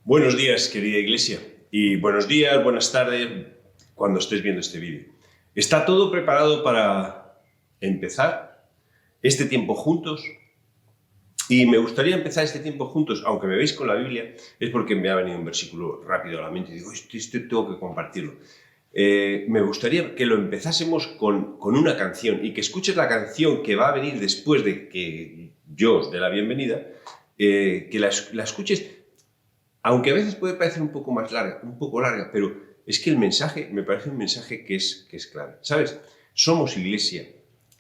Buenos días, querida iglesia, y buenos días, buenas tardes, cuando estés viendo este vídeo. ¿Está todo preparado para empezar este tiempo juntos? Y me gustaría empezar este tiempo juntos, aunque me veis con la Biblia, es porque me ha venido un versículo rápido a la mente y digo, este tengo que compartirlo. Me gustaría que lo empezásemos con una canción y que escuches la canción que va a venir después de que yo os dé la bienvenida, que la escuches. Aunque a veces puede parecer un poco larga, pero es que el mensaje me parece un mensaje que es clave. ¿Sabes? Somos iglesia,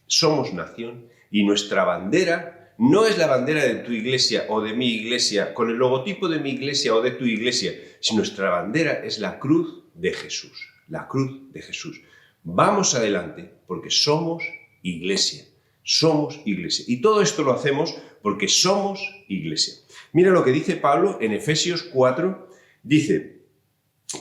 somos nación y nuestra bandera no es la bandera de tu iglesia o de mi iglesia, con el logotipo de mi iglesia o de tu iglesia, sino nuestra bandera es la cruz de Jesús, la cruz de Jesús. Vamos adelante porque somos iglesia, somos iglesia. Y todo esto lo hacemos porque somos iglesia. Mira lo que dice Pablo en Efesios 4, dice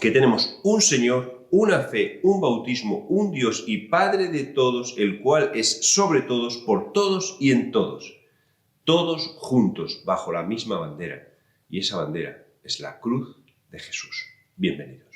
que tenemos un Señor, una fe, un bautismo, un Dios y Padre de todos, el cual es sobre todos, por todos y en todos. Todos juntos bajo la misma bandera. Y esa bandera es la cruz de Jesús. Bienvenidos.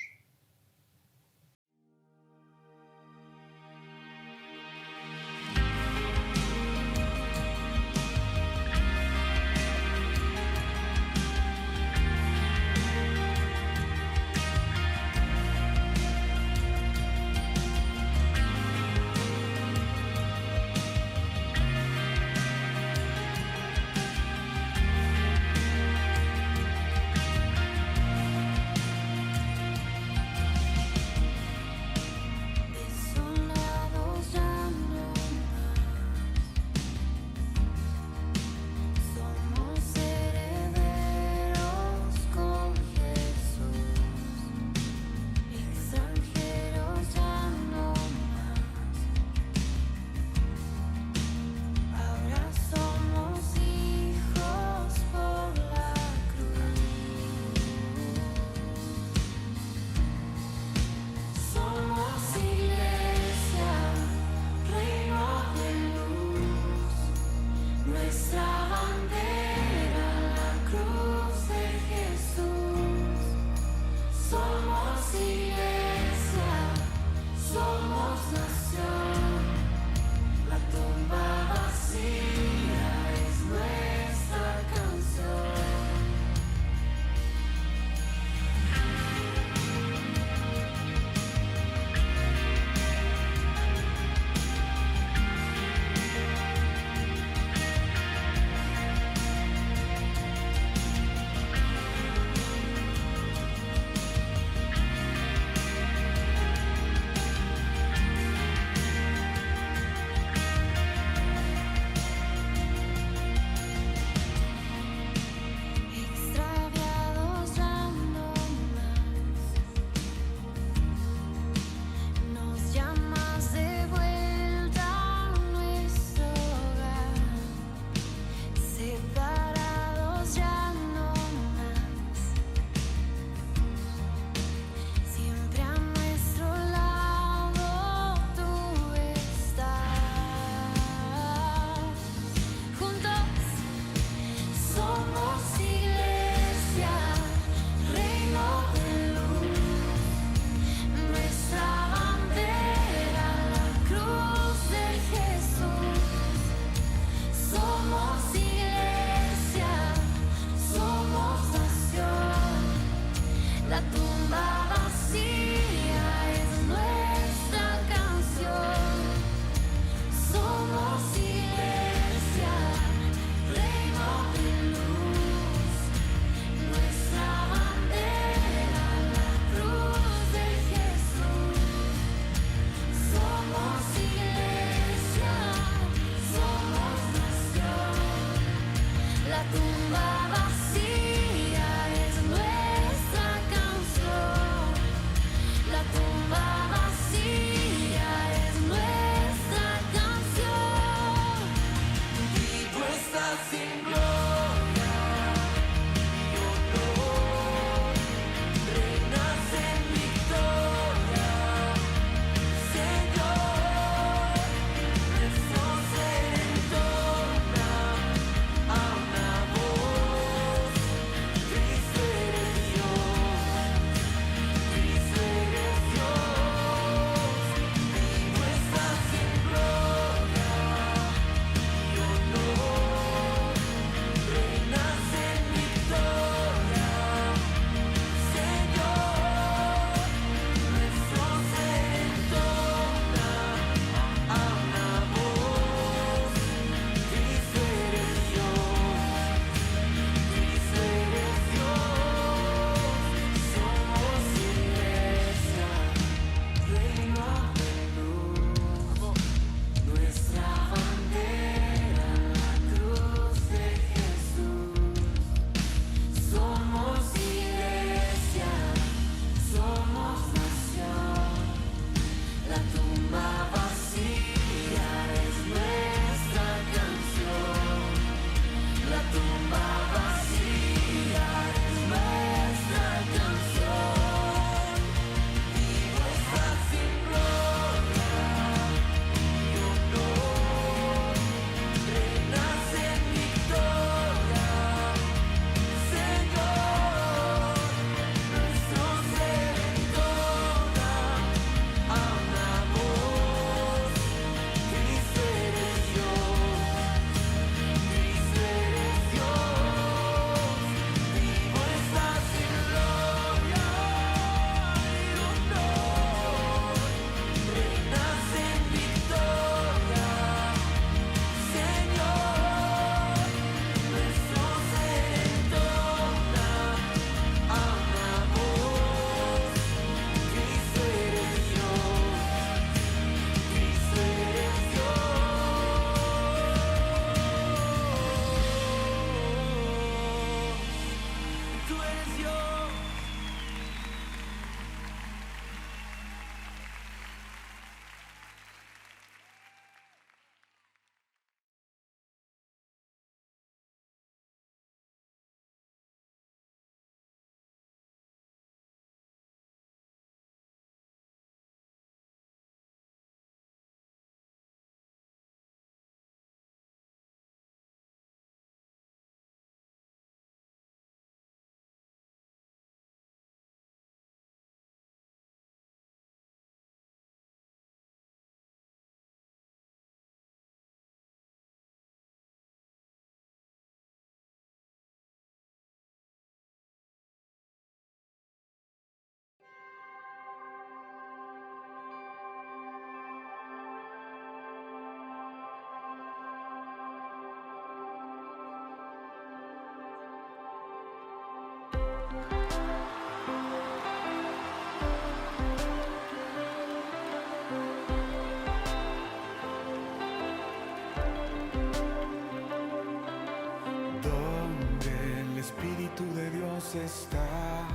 está,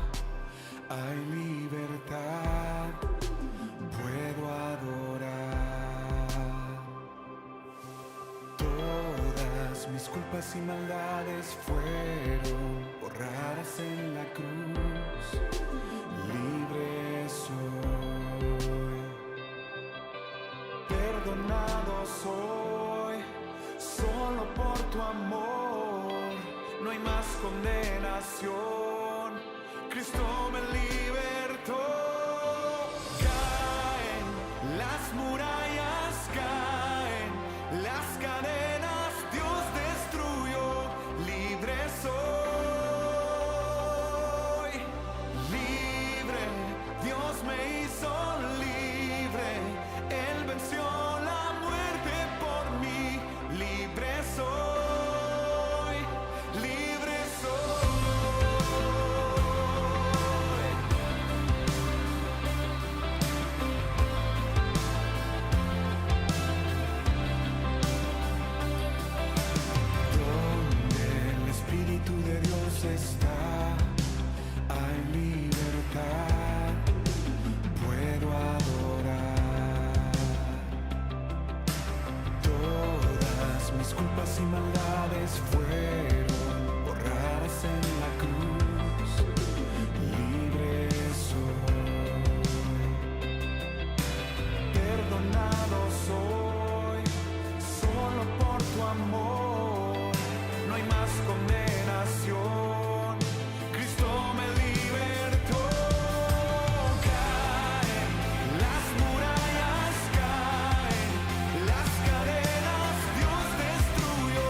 hay libertad, puedo adorar. Todas mis culpas y maldades fueron borradas en la cruz, libre soy, perdonado soy, solo por tu amor, no hay más condenación, Cristo me libertó. Caen las murallas, caen las cadenas, Dios destruyó, libre soy, libre, Dios me hizo libre, Él venció la muerte por mí, libre soy, libre soy. Donde el Espíritu de Dios está, hay libertad, puedo adorar. Todas mis culpas y maldades fueron borradas en la cruz, libre soy, perdonado soy, solo por tu amor, no hay más condenación, Cristo me libertó. Caen las murallas, caen las cadenas, Dios destruyó,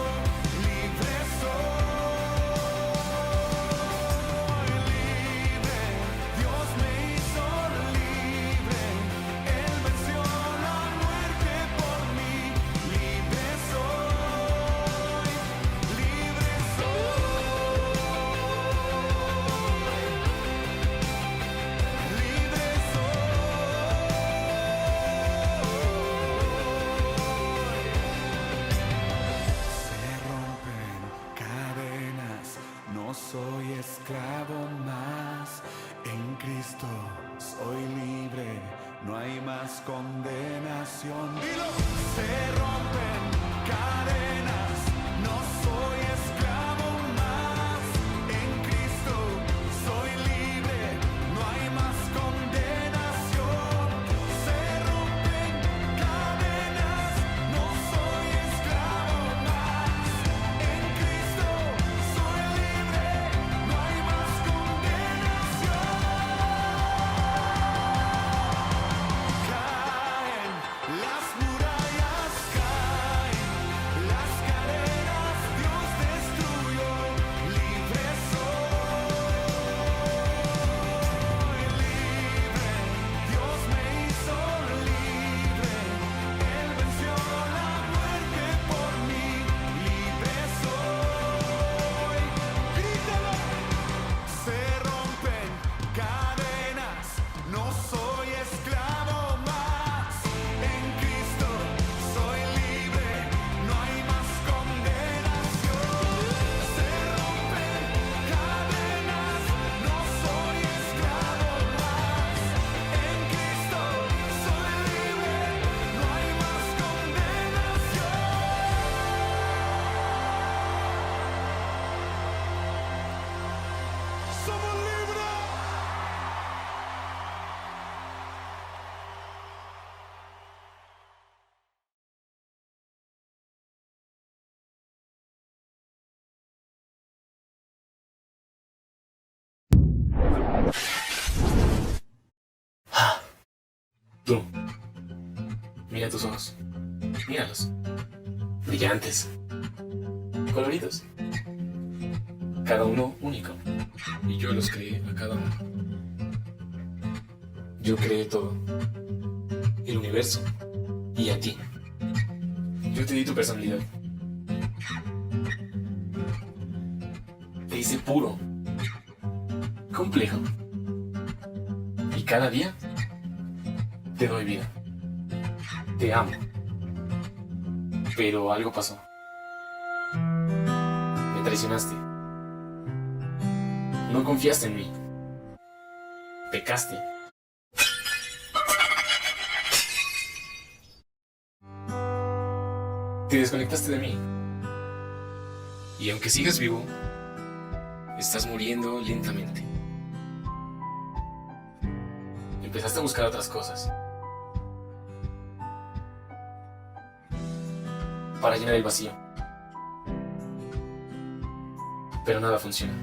libre soy, libre, Dios me hizo libre, Él venció la muerte por mí, libre soy, libre soy, libre soy. Se rompen cadenas, no soy esclavo más, en Cristo soy libre, no hay más condenación. Dilo. Se rompen cadenas, no soy esclavo más, en Cristo soy libre, no hay más condenación. Se rompen cadenas, no soy esclavo más, en Cristo soy libre, no hay más condenación. Caen las murallas, caen las cadenas, Dios destruyó, libre soy, libre, Dios me hizo libre, Él venció la muerte por mí, libre soy. Grítalo. Se rompen cadenas, no soy esclavo más, en Cristo soy libre, no hay más condenación. Se rompen cadenas, no soy esclavo más, en Cristo soy libre, no hay más condenación. Somos libres. Tú, mira tus ojos, míralos, brillantes, coloridos, cada uno único, y yo los creé a cada uno. Yo creé todo, el universo, y a ti. Yo te di tu personalidad. Te hice puro, complejo, y cada día te doy vida. Te amo. Pero algo pasó. Me traicionaste. No confiaste en mí. Pecaste. Te desconectaste de mí. Y aunque sigas vivo, estás muriendo lentamente. Empezaste a buscar otras cosas para llenar el vacío. Pero nada funciona.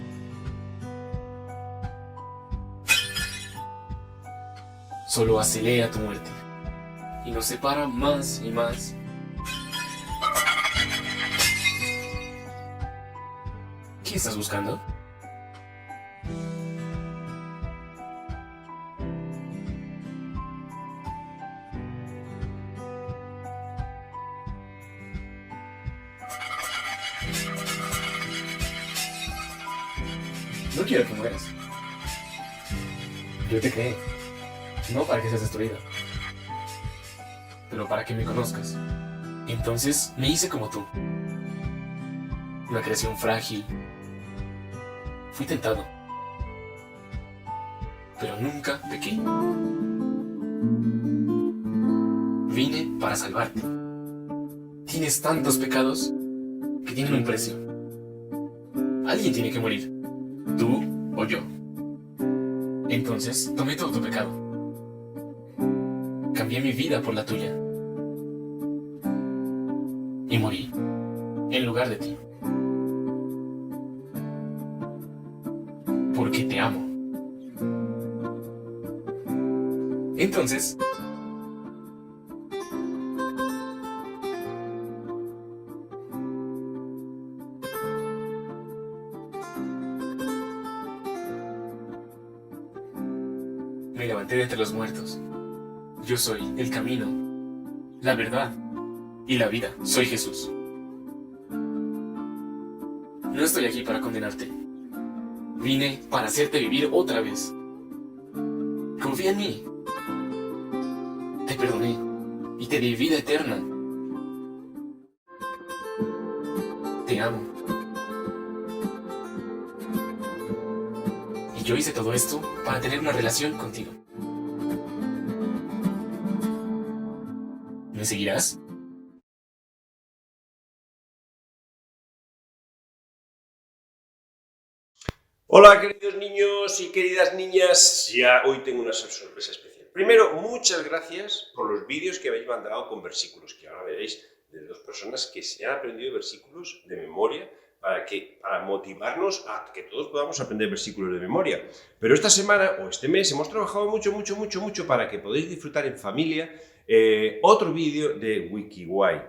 Solo acelera tu muerte y nos separa más y más. ¿Qué estás buscando? No quiero que mueras. Yo te creé, no para que seas destruida, pero para que me conozcas. Entonces me hice como tú. Una creación frágil. Fui tentado, pero nunca pequé. Vine para salvarte. Tienes tantos pecados que tienen un precio. Alguien tiene que morir, tú o yo. Entonces tomé todo tu pecado. Cambié mi vida por la tuya. Y morí en lugar de ti. Porque te amo. Entonces, me levanté de entre los muertos. Yo soy el camino, la verdad y la vida. Soy Jesús. No estoy aquí para condenarte. Vine para hacerte vivir otra vez. Confía en mí. Te perdoné y te di vida eterna. Te amo. Y yo hice todo esto para tener una relación contigo. ¿Me seguirás? Hola queridos niños y queridas niñas, ya hoy tengo una sorpresa especial. Primero, muchas gracias por los vídeos que habéis mandado con versículos, que ahora veréis de dos personas que se han aprendido versículos de memoria para motivarnos a que todos podamos aprender versículos de memoria. Pero esta semana o este mes hemos trabajado mucho para que podáis disfrutar en familia otro vídeo de WikiWhy.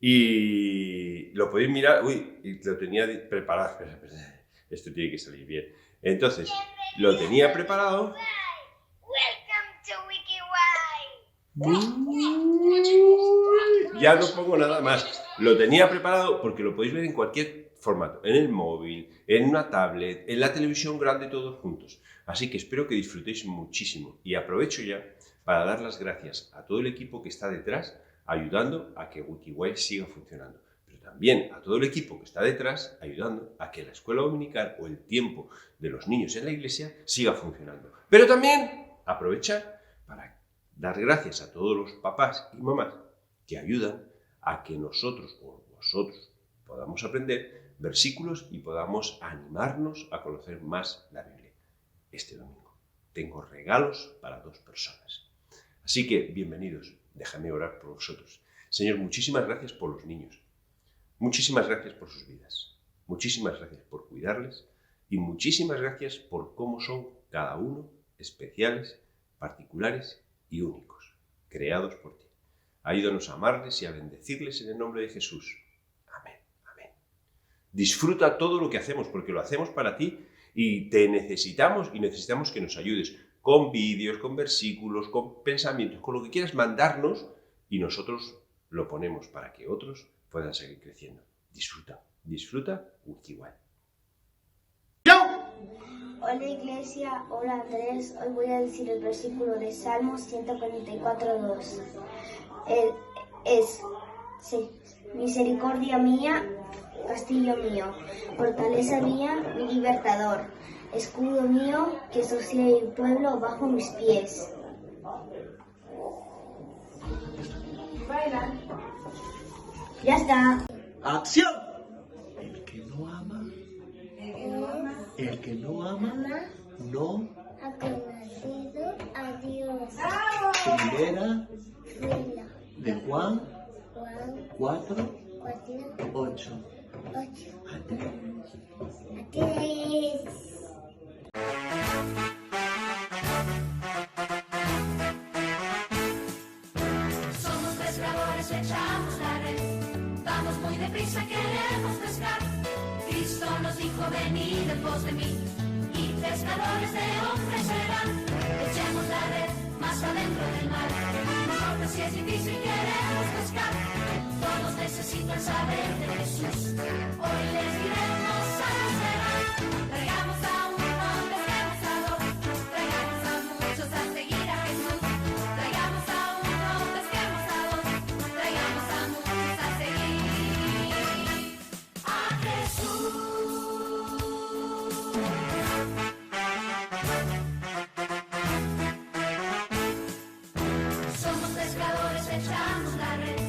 Y lo podéis mirar, lo tenía preparado, espera. Esto tiene que salir bien. Entonces, lo tenía preparado. Ya no pongo nada más. Lo tenía preparado porque lo podéis ver en cualquier formato. En el móvil, en una tablet, en la televisión grande, todos juntos. Así que espero que disfrutéis muchísimo. Y aprovecho ya para dar las gracias a todo el equipo que está detrás, ayudando a que WikiWhy siga funcionando. También a todo el equipo que está detrás, ayudando a que la escuela dominical o el tiempo de los niños en la iglesia siga funcionando. Pero también aprovechar para dar gracias a todos los papás y mamás que ayudan a que nosotros o vosotros podamos aprender versículos y podamos animarnos a conocer más la Biblia. Este domingo tengo regalos para 2 personas. Así que bienvenidos, déjame orar por vosotros. Señor, muchísimas gracias por los niños. Muchísimas gracias por sus vidas, muchísimas gracias por cuidarles y muchísimas gracias por cómo son cada uno especiales, particulares y únicos, creados por ti. Ayúdanos a amarles y a bendecirles en el nombre de Jesús. Amén, amén. Disfruta todo lo que hacemos porque lo hacemos para ti y te necesitamos y necesitamos que nos ayudes con vídeos, con versículos, con pensamientos, con lo que quieras mandarnos y nosotros lo ponemos para que otros puedan seguir creciendo. Disfruta WikiWhy. Hola iglesia, hola Andrés, hoy voy a decir el versículo de Salmos 144:2. Misericordia mía, castillo mío, fortaleza mía, mi libertador. escudo mío, que sostiene el pueblo bajo mis pies. Ya está. ¡Acción! El que no ama, el que no ama, no Ha conocido a Dios. primera Fila. de Juan Juan 4, 4, 8. 8. Atrás. Tres. Somos pescadores, echamos la red. Vamos muy deprisa, queremos pescar. Cristo nos dijo, venid en pos de mí, y pescadores de hombres serán. Echemos la red más adentro del mar. No importa si es difícil, queremos pescar. Todos necesitan saber de Jesús. Hoy les diremos a los serán. Traigamos a uno, pesquemos a dos. Traigamos a muchos a seguir a Jesús. Traigamos a uno, pesquemos a dos. Traigamos a muchos a seguir a Jesús. Somos pescadores, echamos la red.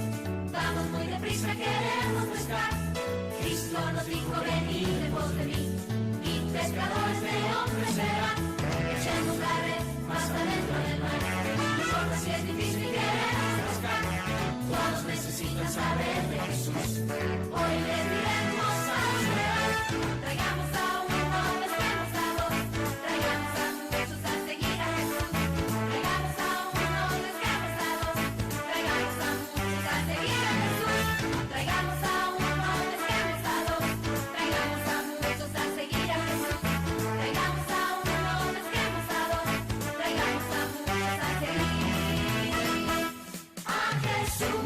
Vamos muy deprisa, queremos pescar. Cristo nos dijo, venid en pos de mí, y pescadores de hombres serán. Echemos la red más adentro del mar. No importa si es difícil, queremos pescar. Todos necesitan saber de Jesús. Hoy les diremos a los serán. Traigamos a uno, pesquemos a dos. Traigamos a muchos a seguir a Jesús. Traigamos a uno, pesquemos a dos. Traigamos a muchos a seguir a Jesús. Traigamos a uno, pesquemos a dos. Traigamos a muchos a seguir a Jesús. Traigamos a uno, pesquemos a dos. Traigamos a muchos a seguir a Jesús.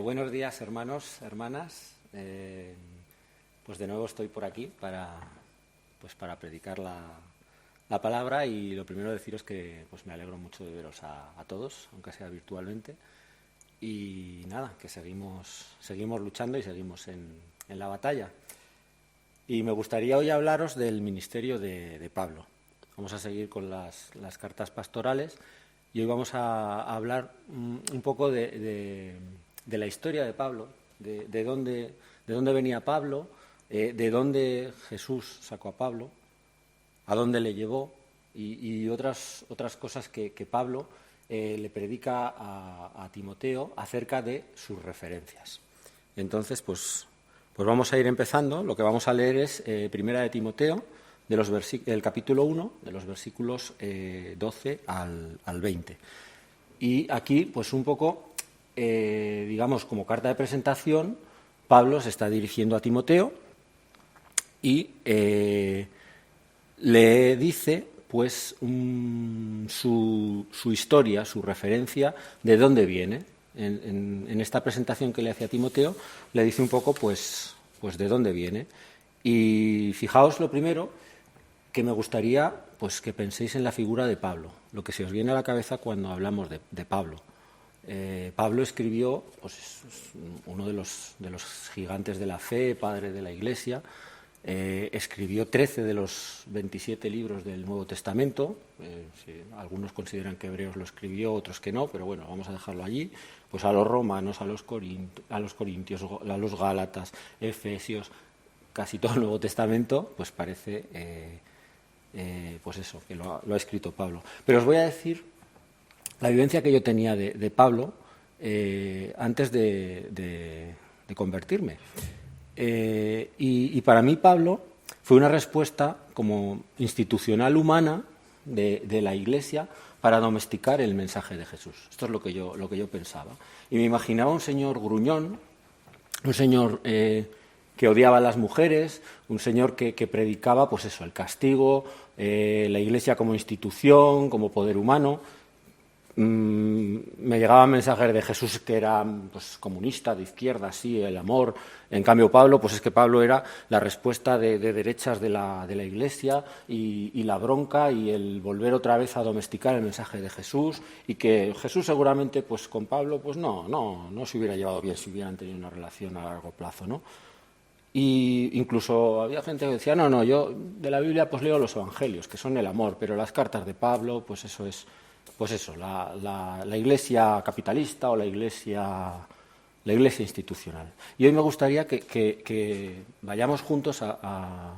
Buenos días, hermanos, hermanas. Pues de nuevo estoy por aquí para predicar la palabra, y lo primero deciros que pues me alegro mucho de veros a todos, aunque sea virtualmente. Y nada, que seguimos luchando y seguimos en la batalla. Y me gustaría hoy hablaros del ministerio de Pablo. Vamos a seguir con las cartas pastorales, y hoy vamos a hablar un poco de la historia de Pablo, de dónde venía Pablo, de dónde Jesús sacó a Pablo, a dónde le llevó, y otras cosas que Pablo le predica a Timoteo acerca de sus referencias. Entonces, pues vamos a ir empezando. Lo que vamos a leer es Primera de Timoteo, el capítulo 1, de los versículos 12 al 20. Y aquí, pues un poco, digamos, como carta de presentación, Pablo se está dirigiendo a Timoteo y le dice, pues, su historia, su referencia, de dónde viene. En esta presentación que le hace a Timoteo, le dice un poco, pues de dónde viene. Y fijaos lo primero, que me gustaría pues que penséis en la figura de Pablo, lo que se os viene a la cabeza cuando hablamos de Pablo. Pablo escribió, pues es uno de los gigantes de la fe, padre de la Iglesia. Escribió 13 de los 27 libros del Nuevo Testamento. Sí, algunos consideran que Hebreos lo escribió, otros que no, pero bueno, vamos a dejarlo allí. Pues a los romanos, a los corintios, a los gálatas, Efesios, casi todo el Nuevo Testamento, pues parece, pues eso, que lo ha escrito Pablo. Pero os voy a decir la vivencia que yo tenía de Pablo antes de convertirme. Y para mí Pablo fue una respuesta como institucional humana de la Iglesia para domesticar el mensaje de Jesús. Esto es lo que yo pensaba. Y me imaginaba un señor gruñón, un señor que odiaba a las mujeres, un señor que predicaba, pues eso, el castigo, la Iglesia como institución, como poder humano. me llegaban mensajes de Jesús que era pues, comunista, de izquierda, sí, el amor. En cambio, Pablo, pues es que Pablo era la respuesta de derechas de la Iglesia y la bronca y el volver otra vez a domesticar el mensaje de Jesús, y que Jesús seguramente pues con Pablo pues no se hubiera llevado bien si hubieran tenido una relación a largo plazo, ¿no? Y incluso había gente que decía, no, yo de la Biblia pues leo los evangelios, que son el amor, pero las cartas de Pablo, pues eso es, pues eso, la Iglesia capitalista o la Iglesia institucional. Y hoy me gustaría que vayamos juntos a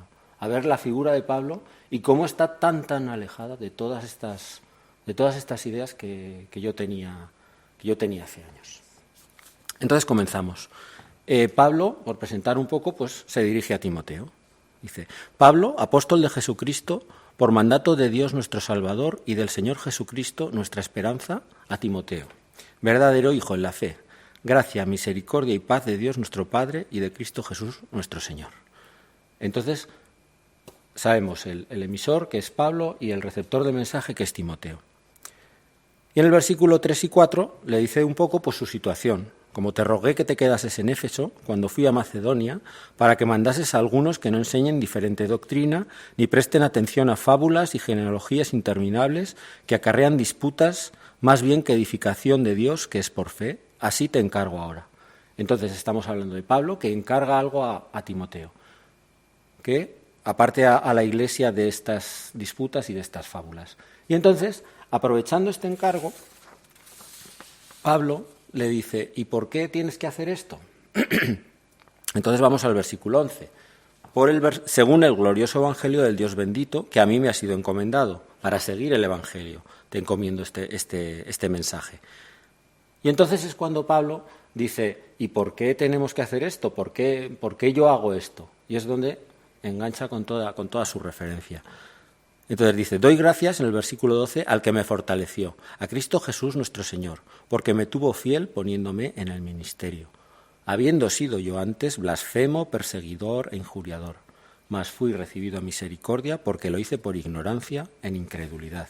ver la figura de Pablo y cómo está tan alejada de todas estas ideas que yo tenía hace años. Entonces comenzamos. Pablo, por presentar un poco, pues se dirige a Timoteo. Dice: Pablo, apóstol de Jesucristo, por mandato de Dios nuestro Salvador y del Señor Jesucristo, nuestra esperanza, a Timoteo, verdadero hijo en la fe, gracia, misericordia y paz de Dios nuestro Padre y de Cristo Jesús nuestro Señor. Entonces, sabemos el emisor, que es Pablo, y el receptor de mensaje, que es Timoteo. Y en el versículo 3 y 4 le dice un poco pues, su situación. Como te rogué que te quedases en Éfeso cuando fui a Macedonia, para que mandases a algunos que no enseñen diferente doctrina, ni presten atención a fábulas y genealogías interminables que acarrean disputas, más bien que edificación de Dios, que es por fe, así te encargo ahora. Entonces estamos hablando de Pablo, que encarga algo a Timoteo, que aparte a la Iglesia de estas disputas y de estas fábulas. Y entonces, aprovechando este encargo, Pablo le dice: ¿y por qué tienes que hacer esto? Entonces vamos al versículo 11. Según el glorioso evangelio del Dios bendito, que a mí me ha sido encomendado, para seguir el evangelio, te encomiendo este mensaje. Y entonces es cuando Pablo dice: ¿y por qué tenemos que hacer esto? ¿Por qué yo hago esto? Y es donde engancha con toda su referencia. Entonces dice: doy gracias, en el versículo 12, al que me fortaleció, a Cristo Jesús nuestro Señor, porque me tuvo fiel poniéndome en el ministerio, habiendo sido yo antes blasfemo, perseguidor e injuriador, mas fui recibido a misericordia porque lo hice por ignorancia en incredulidad.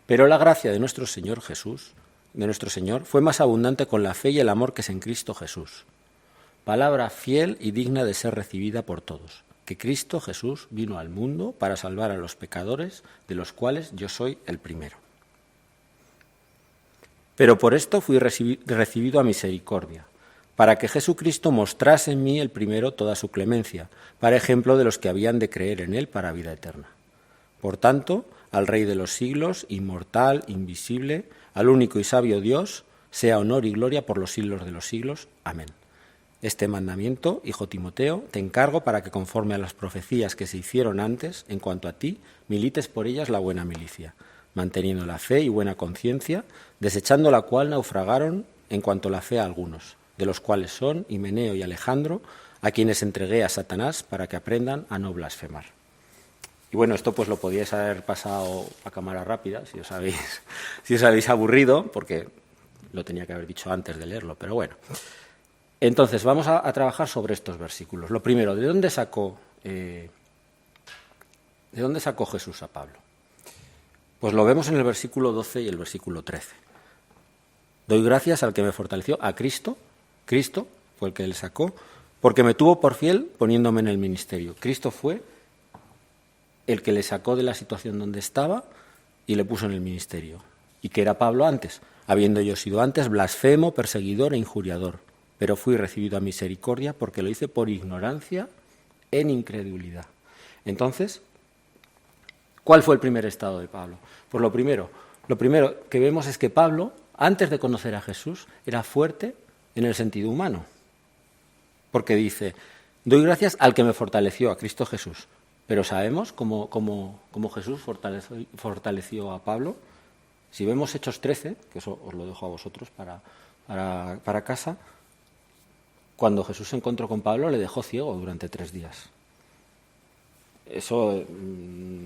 Pero la gracia de nuestro Señor Jesús, fue más abundante con la fe y el amor que es en Cristo Jesús. Palabra fiel y digna de ser recibida por todos, que Cristo Jesús vino al mundo para salvar a los pecadores, de los cuales yo soy el primero. Pero por esto fui recibido a misericordia, para que Jesucristo mostrase en mí el primero toda su clemencia, para ejemplo de los que habían de creer en él para vida eterna. Por tanto, al Rey de los siglos, inmortal, invisible, al único y sabio Dios, sea honor y gloria por los siglos de los siglos. Amén. Este mandamiento, hijo Timoteo, te encargo para que, conforme a las profecías que se hicieron antes, en cuanto a ti, milites por ellas la buena milicia, manteniendo la fe y buena conciencia, desechando la cual naufragaron en cuanto a la fe a algunos, de los cuales son Himeneo y Alejandro, a quienes entregué a Satanás para que aprendan a no blasfemar. Y bueno, esto pues lo podíais haber pasado a cámara rápida, si os habéis aburrido, porque lo tenía que haber dicho antes de leerlo, pero bueno. Entonces, vamos a trabajar sobre estos versículos. Lo primero, ¿de dónde sacó Jesús a Pablo? Pues lo vemos en el versículo 12 y el versículo 13. Doy gracias al que me fortaleció, a Cristo. Cristo fue el que le sacó, porque me tuvo por fiel poniéndome en el ministerio. Cristo fue el que le sacó de la situación donde estaba y le puso en el ministerio. ¿Y qué era Pablo antes? Habiendo yo sido antes blasfemo, perseguidor e injuriador, pero fui recibido a misericordia porque lo hice por ignorancia en incredulidad. Entonces, ¿cuál fue el primer estado de Pablo? Pues lo primero que vemos es que Pablo, antes de conocer a Jesús, era fuerte en el sentido humano. Porque dice: doy gracias al que me fortaleció, a Cristo Jesús. Pero sabemos cómo Jesús fortaleció a Pablo. Si vemos Hechos 13, que eso os lo dejo a vosotros para casa, cuando Jesús se encontró con Pablo le dejó ciego durante 3 días. Eso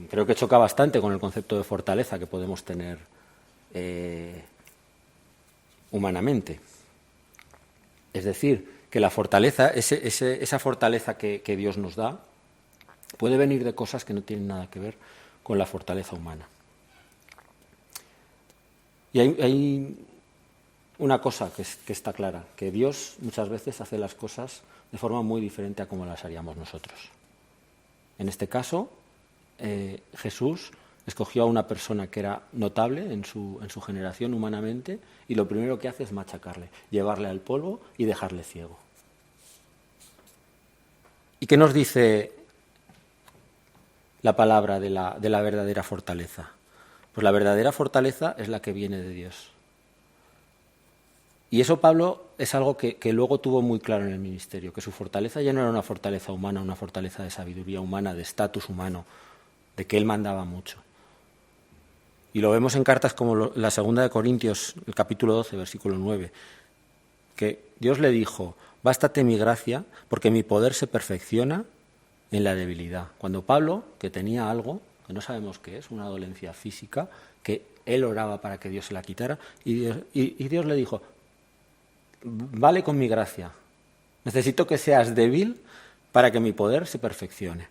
creo que choca bastante con el concepto de fortaleza que podemos tener humanamente. Es decir, que la fortaleza, esa fortaleza que Dios nos da, puede venir de cosas que no tienen nada que ver con la fortaleza humana. Y hay una cosa que está clara, que Dios muchas veces hace las cosas de forma muy diferente a como las haríamos nosotros. En este caso, Jesús escogió a una persona que era notable en su generación humanamente, y lo primero que hace es machacarle, llevarle al polvo y dejarle ciego. ¿Y qué nos dice la palabra de la verdadera fortaleza? Pues la verdadera fortaleza es la que viene de Dios. Y eso Pablo es algo que luego tuvo muy claro en el ministerio, que su fortaleza ya no era una fortaleza humana, una fortaleza de sabiduría humana, de estatus humano, de que él mandaba mucho. Y lo vemos en cartas como la segunda de Corintios, el capítulo 12, versículo 9, que Dios le dijo: bástate mi gracia, porque mi poder se perfecciona en la debilidad. Cuando Pablo, que tenía algo, que no sabemos qué es, una dolencia física, que él oraba para que Dios se la quitara, y Dios le dijo: vale con mi gracia, necesito que seas débil para que mi poder se perfeccione.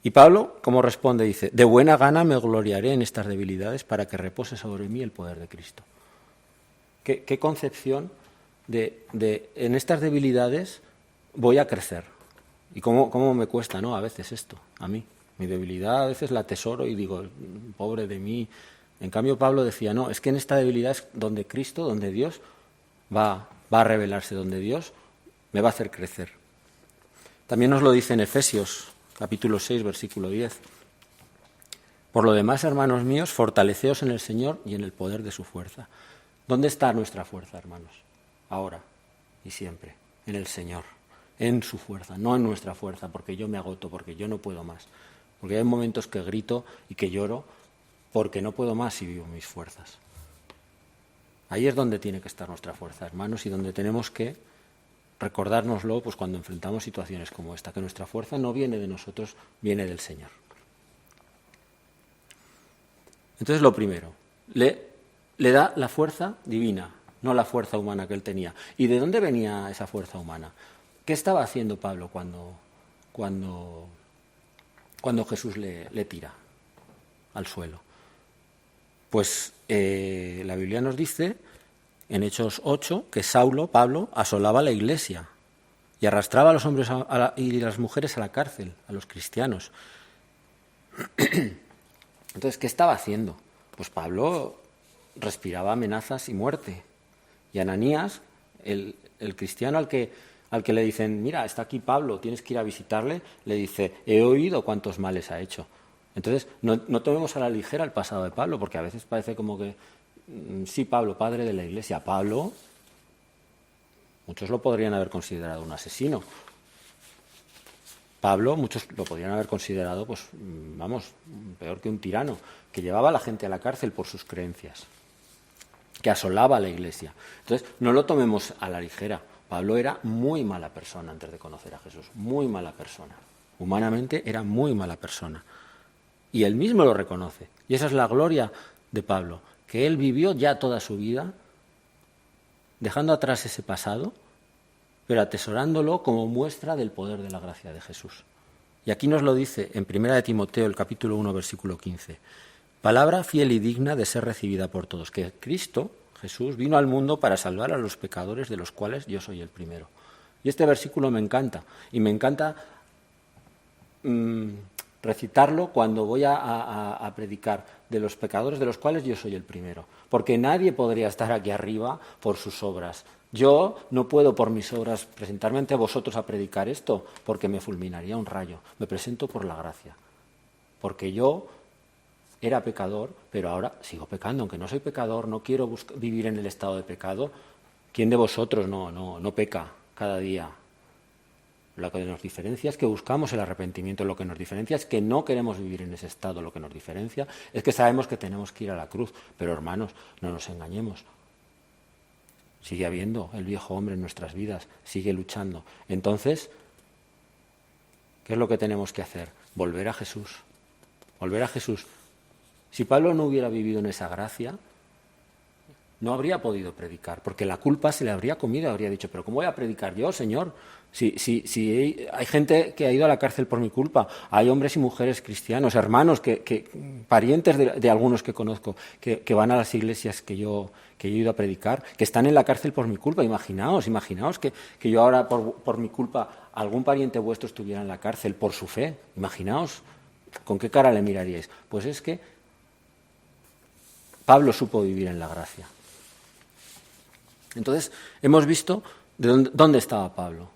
Y Pablo, ¿cómo responde? Dice: de buena gana me gloriaré en estas debilidades para que repose sobre mí el poder de Cristo. ¿Qué concepción de en estas debilidades voy a crecer? Y cómo me cuesta, ¿no? A veces esto, a mí. Mi debilidad a veces la atesoro y digo: pobre de mí. En cambio Pablo decía: no, es que en esta debilidad es donde Cristo, donde Dios va a revelarse, donde Dios me va a hacer crecer. También nos lo dice en Efesios, capítulo 6, versículo 10. Por lo demás, hermanos míos, fortaleceos en el Señor y en el poder de su fuerza. ¿Dónde está nuestra fuerza, hermanos? Ahora y siempre, en el Señor, en su fuerza, no en nuestra fuerza, porque yo me agoto, porque yo no puedo más. Porque hay momentos que grito y que lloro porque no puedo más y vivo mis fuerzas. Ahí es donde tiene que estar nuestra fuerza, hermanos, y donde tenemos que recordárnoslo pues cuando enfrentamos situaciones como esta, que nuestra fuerza no viene de nosotros, viene del Señor. Entonces, lo primero, le da la fuerza divina, no la fuerza humana que él tenía. ¿Y de dónde venía esa fuerza humana? ¿Qué estaba haciendo Pablo cuando Jesús le tira al suelo? Pues la Biblia nos dice, en Hechos 8, que Pablo, asolaba la iglesia y arrastraba a los hombres y las mujeres a la cárcel, a los cristianos. Entonces, ¿qué estaba haciendo? Pues Pablo respiraba amenazas y muerte. Y Ananías, el cristiano al que le dicen: mira, está aquí Pablo, tienes que ir a visitarle, le dice: he oído cuántos males ha hecho. Entonces, no tomemos a la ligera el pasado de Pablo, porque a veces parece como que, sí, Pablo, padre de la iglesia. Pablo, muchos lo podrían haber considerado un asesino. Pablo, muchos lo podrían haber considerado, pues, peor que un tirano, que llevaba a la gente a la cárcel por sus creencias, que asolaba a la iglesia. Entonces, no lo tomemos a la ligera. Pablo era muy mala persona antes de conocer a Jesús, muy mala persona. Humanamente era muy mala persona. Y él mismo lo reconoce. Y esa es la gloria de Pablo, que él vivió ya toda su vida dejando atrás ese pasado, pero atesorándolo como muestra del poder de la gracia de Jesús. Y aquí nos lo dice en 1 de Timoteo, el capítulo 1, versículo 15. Palabra fiel y digna de ser recibida por todos, que Cristo, Jesús, vino al mundo para salvar a los pecadores, de los cuales yo soy el primero. Y este versículo me encanta, y me encanta recitarlo cuando voy a predicar, de los pecadores de los cuales yo soy el primero, porque nadie podría estar aquí arriba por sus obras. Yo no puedo por mis obras presentarme ante vosotros a predicar esto, porque me fulminaría un rayo. Me presento por la gracia, porque yo era pecador, pero ahora sigo pecando. Aunque no soy pecador, no quiero vivir en el estado de pecado. ¿Quién de vosotros no peca cada día? Lo que nos diferencia es que buscamos el arrepentimiento, lo que nos diferencia es que no queremos vivir en ese estado, lo que nos diferencia es que sabemos que tenemos que ir a la cruz. Pero hermanos, no nos engañemos. Sigue habiendo el viejo hombre en nuestras vidas, sigue luchando. Entonces, ¿qué es lo que tenemos que hacer? Volver a Jesús. Volver a Jesús. Si Pablo no hubiera vivido en esa gracia, no habría podido predicar, porque la culpa se le habría comido, habría dicho, pero ¿cómo voy a predicar yo, Señor? Si hay gente que ha ido a la cárcel por mi culpa, hay hombres y mujeres cristianos, hermanos, parientes de algunos que conozco, que van a las iglesias que yo he ido a predicar, que están en la cárcel por mi culpa. Imaginaos que yo ahora por mi culpa algún pariente vuestro estuviera en la cárcel por su fe. Imaginaos, ¿con qué cara le miraríais? Pues es que Pablo supo vivir en la gracia. Entonces, hemos visto dónde estaba Pablo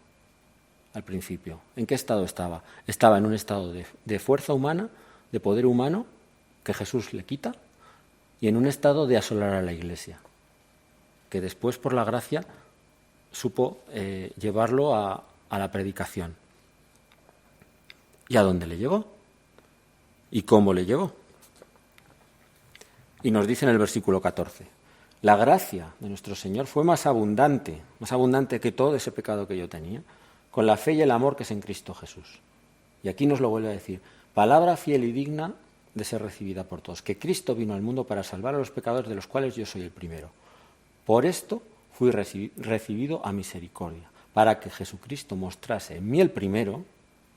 al principio. ¿En qué estado estaba? Estaba en un estado de fuerza humana, de poder humano, que Jesús le quita, y en un estado de asolar a la Iglesia, que después, por la gracia, supo llevarlo a la predicación. ¿Y a dónde le llevó? ¿Y cómo le llevó? Y nos dice en el versículo 14, la gracia de nuestro Señor fue más abundante que todo ese pecado que yo tenía, con la fe y el amor que es en Cristo Jesús. Y aquí nos lo vuelve a decir, palabra fiel y digna de ser recibida por todos, que Cristo vino al mundo para salvar a los pecadores, de los cuales yo soy el primero. Por esto fui recibido a misericordia, para que Jesucristo mostrase en mí el primero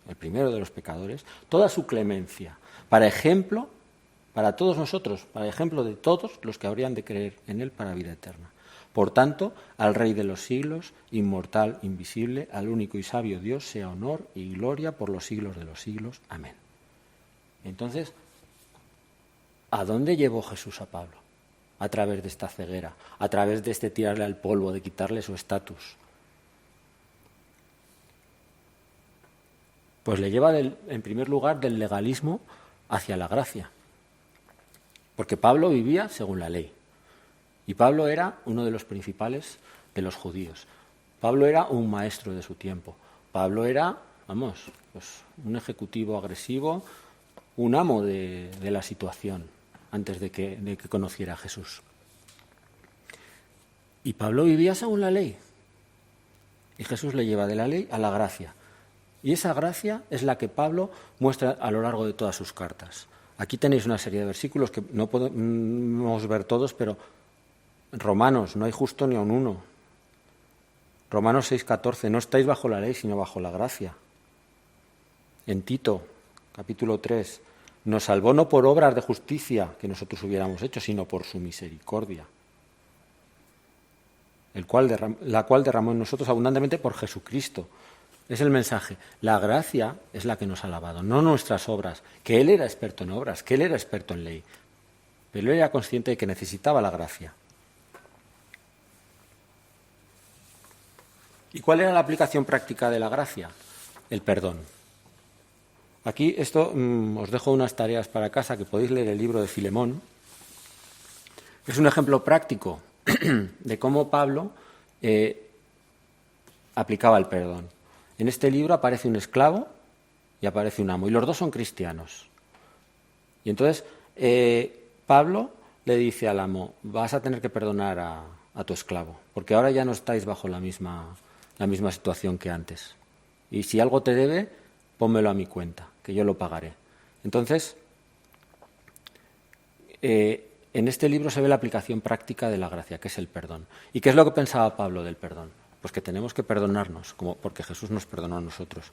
de los pecadores, toda su clemencia, para ejemplo para todos nosotros, para ejemplo de todos los que habrían de creer en Él para vida eterna. Por tanto, al Rey de los siglos, inmortal, invisible, al único y sabio Dios, sea honor y gloria por los siglos de los siglos. Amén. Entonces, ¿a dónde llevó Jesús a Pablo? A través de esta ceguera, a través de este tirarle al polvo, de quitarle su estatus. Pues le lleva, en primer lugar, del legalismo hacia la gracia. Porque Pablo vivía según la ley. Y Pablo era uno de los principales de los judíos. Pablo era un maestro de su tiempo. Pablo era, un ejecutivo agresivo, un amo de la situación antes de que conociera a Jesús. Y Pablo vivía según la ley. Y Jesús le lleva de la ley a la gracia. Y esa gracia es la que Pablo muestra a lo largo de todas sus cartas. Aquí tenéis una serie de versículos que no podemos ver todos, pero en Romanos, no hay justo ni aun uno. Romanos 6:14, no estáis bajo la ley, sino bajo la gracia. En Tito, capítulo 3, nos salvó no por obras de justicia que nosotros hubiéramos hecho, sino por su misericordia, la cual derramó en nosotros abundantemente por Jesucristo. Es el mensaje. La gracia es la que nos ha lavado, no nuestras obras. Que él era experto en obras, que él era experto en ley. Pero él era consciente de que necesitaba la gracia. ¿Y cuál era la aplicación práctica de la gracia? El perdón. Aquí os dejo unas tareas para casa que podéis leer el libro de Filemón. Es un ejemplo práctico de cómo Pablo aplicaba el perdón. En este libro aparece un esclavo y aparece un amo, y los dos son cristianos. Y entonces Pablo le dice al amo, vas a tener que perdonar a tu esclavo, porque ahora ya no estáis bajo la misma situación que antes. Y si algo te debe, pónmelo a mi cuenta, que yo lo pagaré. Entonces, en este libro se ve la aplicación práctica de la gracia, que es el perdón. ¿Y qué es lo que pensaba Pablo del perdón? Pues que tenemos que perdonarnos, porque Jesús nos perdonó a nosotros.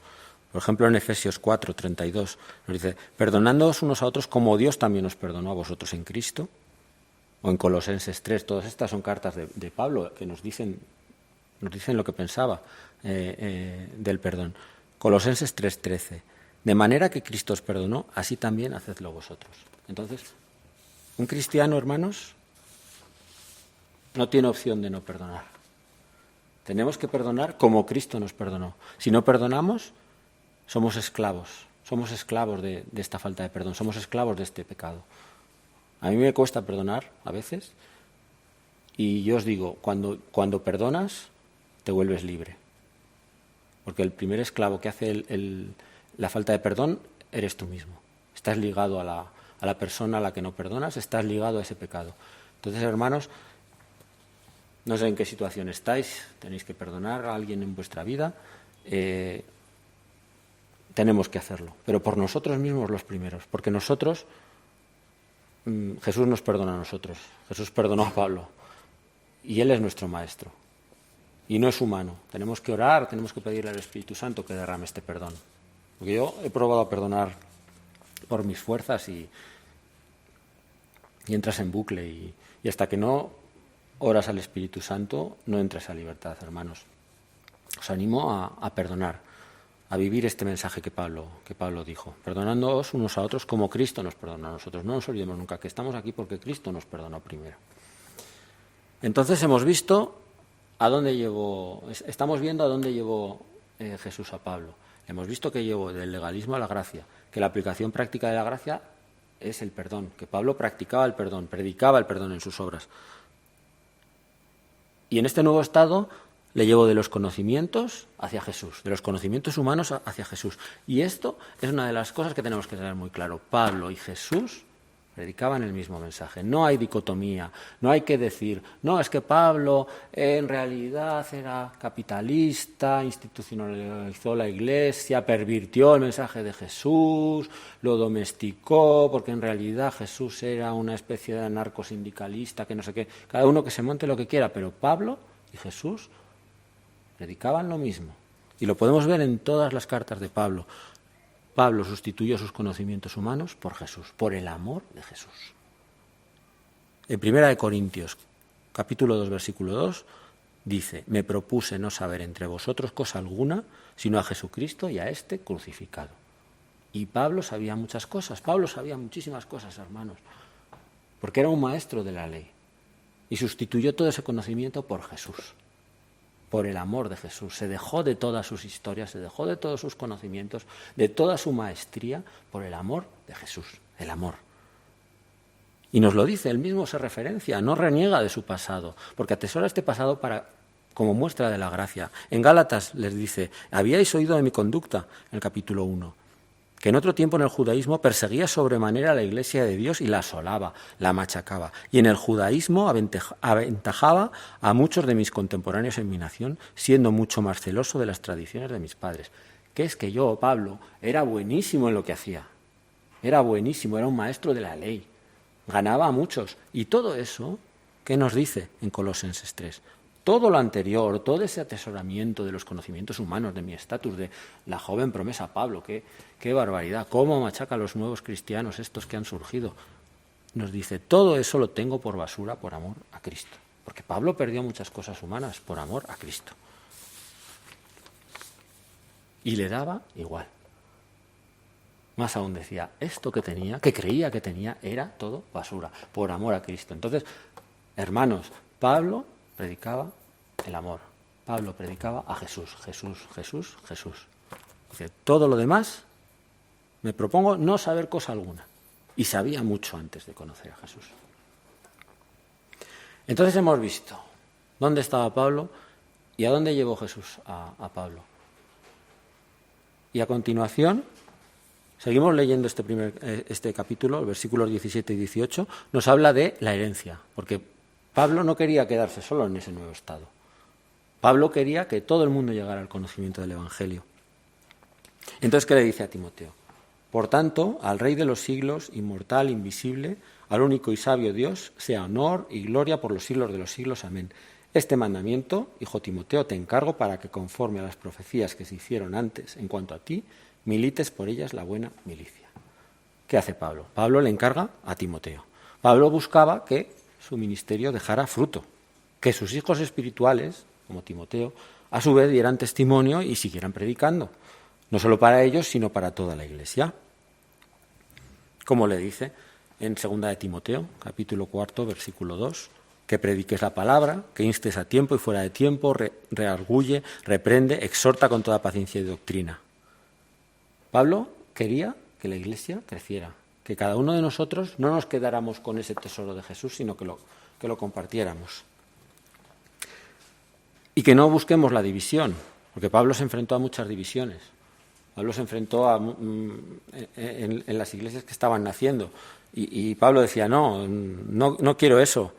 Por ejemplo, en Efesios 4:32 nos dice, perdonándoos unos a otros como Dios también os perdonó a vosotros en Cristo. O en Colosenses 3, todas estas son cartas de Pablo que nos dicen lo que pensaba del perdón. Colosenses 3:13, de manera que Cristo os perdonó, así también hacedlo vosotros. Entonces, un cristiano, hermanos, no tiene opción de no perdonar. Tenemos que perdonar como Cristo nos perdonó. Si no perdonamos, somos esclavos de esta falta de perdón, somos esclavos de este pecado. A mí me cuesta perdonar a veces, y yo os digo, cuando perdonas, te vuelves libre. Porque el primer esclavo que hace la falta de perdón eres tú mismo. Estás ligado a la persona a la que no perdonas, estás ligado a ese pecado. Entonces, hermanos, no sé en qué situación estáis, tenéis que perdonar a alguien en vuestra vida, tenemos que hacerlo, pero por nosotros mismos los primeros, porque Jesús nos perdona a nosotros, Jesús perdonó a Pablo, Y Él es nuestro Maestro. Y no es humano. Tenemos que orar, tenemos que pedirle al Espíritu Santo que derrame este perdón. Porque yo he probado a perdonar por mis fuerzas y entras en bucle. Y hasta que no oras al Espíritu Santo, no entres a libertad, hermanos. Os animo a perdonar, a vivir este mensaje que Pablo dijo, perdonándoos unos a otros como Cristo nos perdonó a nosotros. No nos olvidemos nunca que estamos aquí porque Cristo nos perdonó primero. Entonces hemos visto estamos viendo a dónde llevó Jesús a Pablo. Hemos visto que llevó del legalismo a la gracia, que la aplicación práctica de la gracia es el perdón, que Pablo practicaba el perdón, predicaba el perdón en sus obras. Y en este nuevo estado le llevó de los conocimientos hacia Jesús, de los conocimientos humanos hacia Jesús. Y esto es una de las cosas que tenemos que tener muy claro. Pablo y Jesús predicaban el mismo mensaje. No hay dicotomía, no hay que decir, no, es que Pablo en realidad era capitalista, institucionalizó la Iglesia, pervirtió el mensaje de Jesús, lo domesticó, porque en realidad Jesús era una especie de anarcosindicalista, que no sé qué. Cada uno que se monte lo que quiera, pero Pablo y Jesús predicaban lo mismo. Y lo podemos ver en todas las cartas de Pablo. Pablo sustituyó sus conocimientos humanos por Jesús, por el amor de Jesús. En 1 Corintios, capítulo 2, versículo 2, dice: me propuse no saber entre vosotros cosa alguna, sino a Jesucristo y a este crucificado. Y Pablo sabía muchas cosas, Pablo sabía muchísimas cosas, hermanos, porque era un maestro de la ley. Y sustituyó todo ese conocimiento por Jesús, por el amor de Jesús. Se dejó de todas sus historias, se dejó de todos sus conocimientos, de toda su maestría, por el amor de Jesús, el amor. Y nos lo dice, él mismo se referencia, no reniega de su pasado, porque atesora este pasado como muestra de la gracia. En Gálatas les dice: habíais oído de mi conducta, en el capítulo 1, que en otro tiempo en el judaísmo perseguía sobremanera a la Iglesia de Dios y la asolaba, la machacaba. Y en el judaísmo aventajaba a muchos de mis contemporáneos en mi nación, siendo mucho más celoso de las tradiciones de mis padres. Que es que yo, Pablo, era buenísimo en lo que hacía. Era buenísimo, era un maestro de la ley. Ganaba a muchos. Y todo eso, ¿qué nos dice en Colosenses 3? Todo lo anterior, todo ese atesoramiento de los conocimientos humanos, de mi estatus, de la joven promesa Pablo, qué barbaridad, cómo machaca a los nuevos cristianos estos que han surgido. Nos dice, todo eso lo tengo por basura por amor a Cristo. Porque Pablo perdió muchas cosas humanas por amor a Cristo. Y le daba igual. Más aún decía, esto que tenía, que creía que tenía, era todo basura, por amor a Cristo. Entonces, hermanos, Pablo predicaba el amor. Pablo predicaba a Jesús, Jesús, Jesús, Jesús. Dice, todo lo demás me propongo no saber cosa alguna. Y sabía mucho antes de conocer a Jesús. Entonces hemos visto dónde estaba Pablo y a dónde llevó Jesús a Pablo. Y a continuación, seguimos leyendo este capítulo, el versículos 17 y 18, nos habla de la herencia, porque Pablo no quería quedarse solo en ese nuevo estado. Pablo quería que todo el mundo llegara al conocimiento del Evangelio. Entonces, ¿qué le dice a Timoteo? Por tanto, al Rey de los siglos, inmortal, invisible, al único y sabio Dios, sea honor y gloria por los siglos de los siglos. Amén. Este mandamiento, hijo Timoteo, te encargo para que, conforme a las profecías que se hicieron antes en cuanto a ti, milites por ellas la buena milicia. ¿Qué hace Pablo? Pablo le encarga a Timoteo. Pablo buscaba que su ministerio dejara fruto, que sus hijos espirituales, como Timoteo, a su vez dieran testimonio y siguieran predicando, no solo para ellos, sino para toda la Iglesia. Como le dice en 2 de Timoteo, capítulo 4, versículo 2, que prediques la palabra, que instes a tiempo y fuera de tiempo, reargulle, reprende, exhorta con toda paciencia y doctrina. Pablo quería que la Iglesia creciera, que cada uno de nosotros no nos quedáramos con ese tesoro de Jesús, sino que lo compartiéramos. Y que no busquemos la división, porque Pablo se enfrentó a muchas divisiones. Pablo se enfrentó en las iglesias que estaban naciendo. Y Pablo decía, no quiero eso.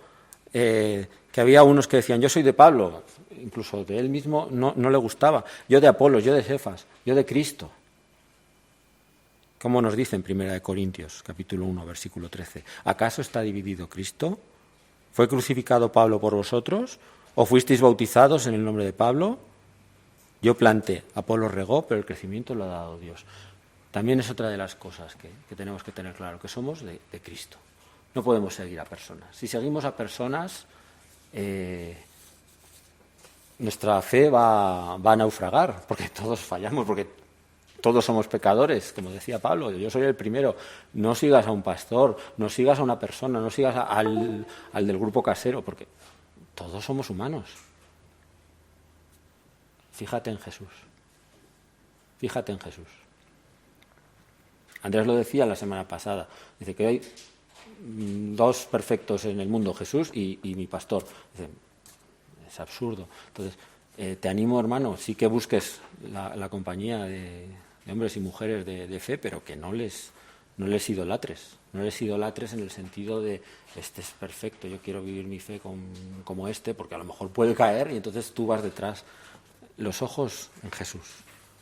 Que había unos que decían, yo soy de Pablo, incluso de él mismo no le gustaba. Yo de Apolos, yo de Cefas, yo de Cristo. Como nos dice en 1 Corintios, capítulo 1, versículo 13. ¿Acaso está dividido Cristo? ¿Fue crucificado Pablo por vosotros? ¿O fuisteis bautizados en el nombre de Pablo? Yo planté, Apolo regó, pero el crecimiento lo ha dado Dios. También es otra de las cosas que tenemos que tener claro, que somos de Cristo. No podemos seguir a personas. Si seguimos a personas, nuestra fe va a naufragar, porque todos fallamos, porque todos somos pecadores, como decía Pablo, yo soy el primero. No sigas a un pastor, no sigas a una persona, no sigas al del grupo casero, porque todos somos humanos. Fíjate en Jesús. Fíjate en Jesús. Andrés lo decía la semana pasada. Dice que hay dos perfectos en el mundo, Jesús y mi pastor. Dice, es absurdo. Entonces, te animo, hermano, sí que busques la compañía de hombres y mujeres de fe, pero que no les idolatres. No les idolatres en el sentido de, este es perfecto, yo quiero vivir mi fe como este, porque a lo mejor puede caer y entonces tú vas detrás. Los ojos en Jesús,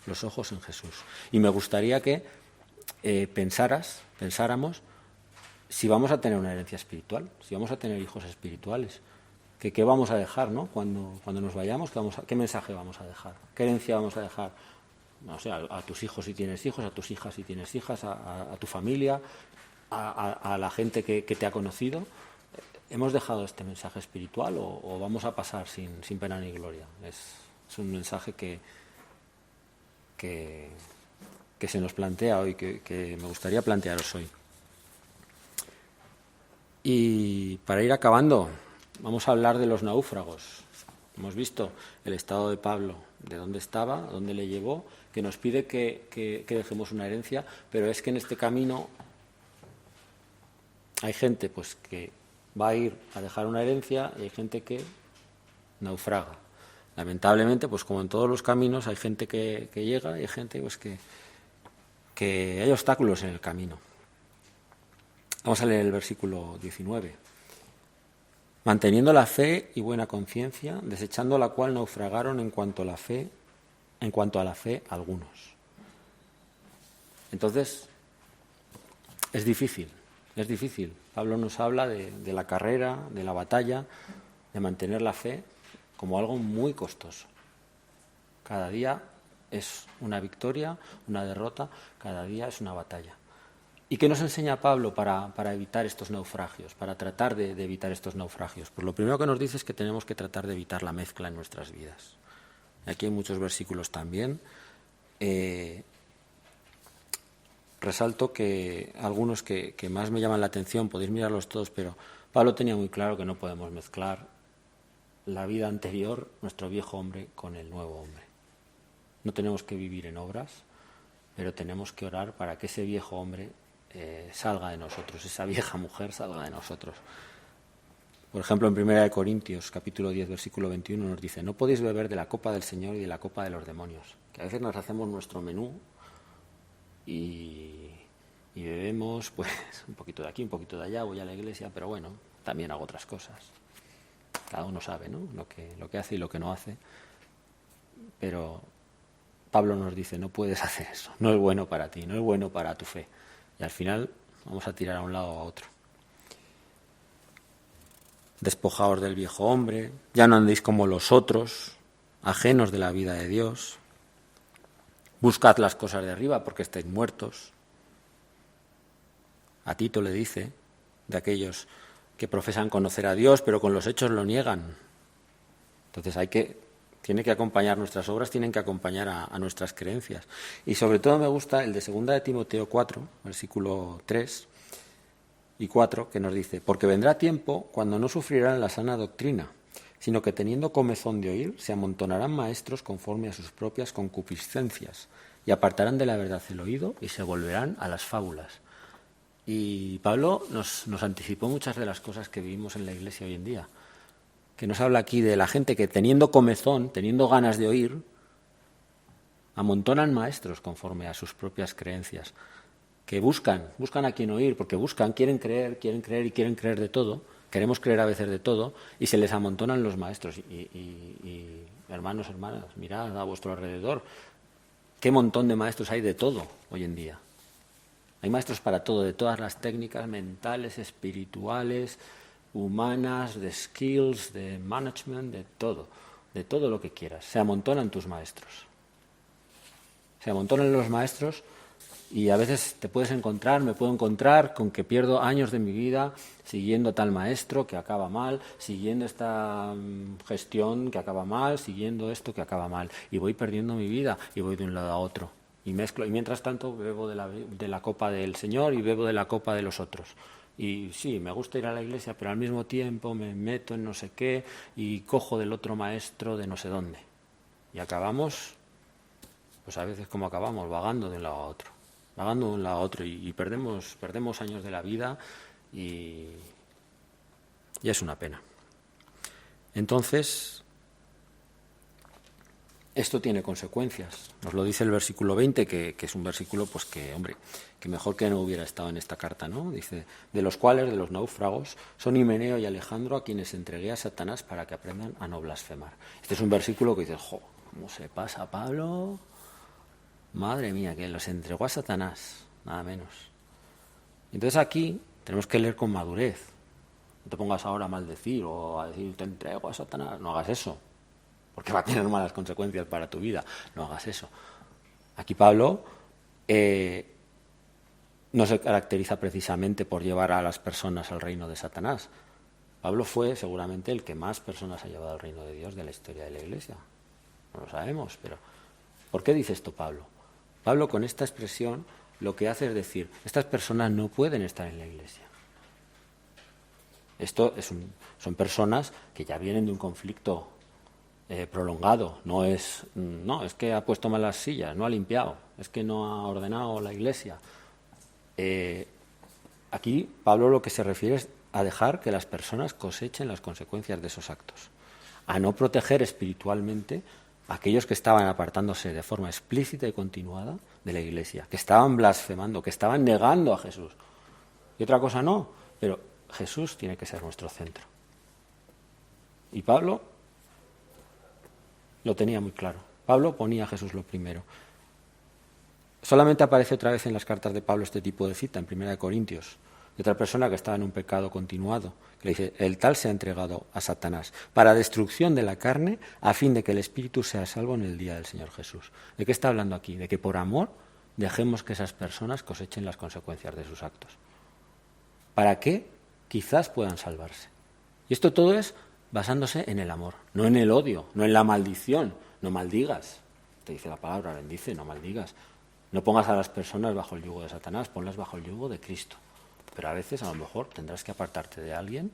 los ojos en Jesús. Y me gustaría que pensáramos si vamos a tener una herencia espiritual, si vamos a tener hijos espirituales, que qué vamos a dejar, ¿no? Cuando nos vayamos, ¿qué mensaje vamos a dejar? ¿Qué herencia vamos a dejar? No sé, a tus hijos si tienes hijos, a tus hijas si tienes hijas, a tu familia, a la gente que te ha conocido. ¿Hemos dejado este mensaje espiritual o vamos a pasar sin pena ni gloria? Es un mensaje que se nos plantea hoy, que me gustaría plantearos hoy. Y para ir acabando, vamos a hablar de los náufragos. Hemos visto el estado de Pablo, de dónde estaba, dónde le llevó, que nos pide que dejemos una herencia, pero es que en este camino hay gente pues que va a ir a dejar una herencia y hay gente que naufraga. Lamentablemente, pues como en todos los caminos, hay gente que llega y hay gente pues que hay obstáculos en el camino. Vamos a leer el versículo 19. Manteniendo la fe y buena conciencia, desechando la cual naufragaron en cuanto a la fe algunos. Entonces, es difícil. Pablo nos habla de la carrera, de la batalla, de mantener la fe como algo muy costoso. Cada día es una victoria, una derrota, cada día es una batalla. ¿Y qué nos enseña Pablo para evitar estos naufragios, para tratar de evitar estos naufragios? Pues lo primero que nos dice es que tenemos que tratar de evitar la mezcla en nuestras vidas. Aquí hay muchos versículos también. Resalto que algunos que más me llaman la atención, podéis mirarlos todos, pero Pablo tenía muy claro que no podemos mezclar la vida anterior, nuestro viejo hombre, con el nuevo hombre. No tenemos que vivir en obras, pero tenemos que orar para que ese viejo hombre salga de nosotros, esa vieja mujer salga de nosotros. Por ejemplo, en 1 Corintios, capítulo 10, versículo 21, nos dice: no podéis beber de la copa del Señor y de la copa de los demonios. Que a veces nos hacemos nuestro menú y bebemos pues un poquito de aquí, un poquito de allá, voy a la iglesia, pero bueno, también hago otras cosas. Cada uno sabe, ¿no?, lo que hace y lo que no hace. Pero Pablo nos dice, no puedes hacer eso, no es bueno para ti, no es bueno para tu fe. Y al final vamos a tirar a un lado o a otro. Despojaos del viejo hombre, ya no andéis como los otros, ajenos de la vida de Dios. Buscad las cosas de arriba porque estáis muertos. A Tito le dice, de aquellos que profesan conocer a Dios, pero con los hechos lo niegan. Entonces tiene que acompañar nuestras obras, tienen que acompañar a nuestras creencias. Y sobre todo me gusta el de 2 de Timoteo 4, versículo 3 y 4, que nos dice: porque vendrá tiempo cuando no sufrirán la sana doctrina, sino que teniendo comezón de oír, se amontonarán maestros conforme a sus propias concupiscencias, y apartarán de la verdad el oído y se volverán a las fábulas. Y Pablo nos anticipó muchas de las cosas que vivimos en la Iglesia hoy en día, que nos habla aquí de la gente que teniendo comezón, teniendo ganas de oír, amontonan maestros conforme a sus propias creencias, que buscan a quien oír, porque quieren creer y quieren creer de todo, queremos creer a veces de todo, y se les amontonan los maestros. Y hermanos, hermanas, mirad a vuestro alrededor, qué montón de maestros hay de todo hoy en día. Hay maestros para todo, de todas las técnicas mentales, espirituales, humanas, de skills, de management, de todo lo que quieras. Se amontonan tus maestros. Se amontonan los maestros y a veces me puedo encontrar con que pierdo años de mi vida siguiendo a tal maestro que acaba mal, siguiendo esta gestión que acaba mal, siguiendo esto que acaba mal. Y voy perdiendo mi vida y voy de un lado a otro. Y mezclo, y mientras tanto bebo de la copa del Señor y bebo de la copa de los otros. Y sí, me gusta ir a la iglesia, pero al mismo tiempo me meto en no sé qué y cojo del otro maestro de no sé dónde. Y acabamos, pues a veces como acabamos, vagando de un lado a otro. Vagando de un lado a otro y perdemos años de la vida y es una pena. Entonces, esto tiene consecuencias. Nos lo dice el versículo 20, que es un versículo pues que mejor que no hubiera estado en esta carta, ¿no? Dice, de los cuales, de los náufragos, son Himeneo y Alejandro a quienes entregué a Satanás para que aprendan a no blasfemar. Este es un versículo que dices, ¿cómo se pasa Pablo? Madre mía, que los entregó a Satanás, nada menos. Entonces aquí tenemos que leer con madurez. No te pongas ahora a maldecir o a decir, te entrego a Satanás. No hagas eso, porque va a tener malas consecuencias para tu vida. No hagas eso. Aquí Pablo no se caracteriza precisamente por llevar a las personas al reino de Satanás. Pablo fue seguramente el que más personas ha llevado al reino de Dios de la historia de la Iglesia. No lo sabemos, pero ¿por qué dice esto Pablo? Pablo con esta expresión lo que hace es decir, estas personas no pueden estar en la Iglesia. Esto son personas que ya vienen de un conflicto prolongado. No es que ha puesto mal las sillas, no ha limpiado, es que no ha ordenado la Iglesia. Aquí Pablo lo que se refiere es a dejar que las personas cosechen las consecuencias de esos actos, a no proteger espiritualmente a aquellos que estaban apartándose de forma explícita y continuada de la Iglesia, que estaban blasfemando, que estaban negando a Jesús. Y otra cosa no, pero Jesús tiene que ser nuestro centro. Y Pablo lo tenía muy claro. Pablo ponía a Jesús lo primero. Solamente aparece otra vez en las cartas de Pablo este tipo de cita, en 1 Corintios, de otra persona que estaba en un pecado continuado, que le dice, el tal se ha entregado a Satanás para destrucción de la carne, a fin de que el espíritu sea salvo en el día del Señor Jesús. ¿De qué está hablando aquí? De que por amor dejemos que esas personas cosechen las consecuencias de sus actos. ¿Para qué? Quizás puedan salvarse. Y esto todo es basándose en el amor, no en el odio, no en la maldición. No maldigas. Te dice la palabra, bendice, no maldigas. No pongas a las personas bajo el yugo de Satanás, ponlas bajo el yugo de Cristo. Pero a veces, a lo mejor, tendrás que apartarte de alguien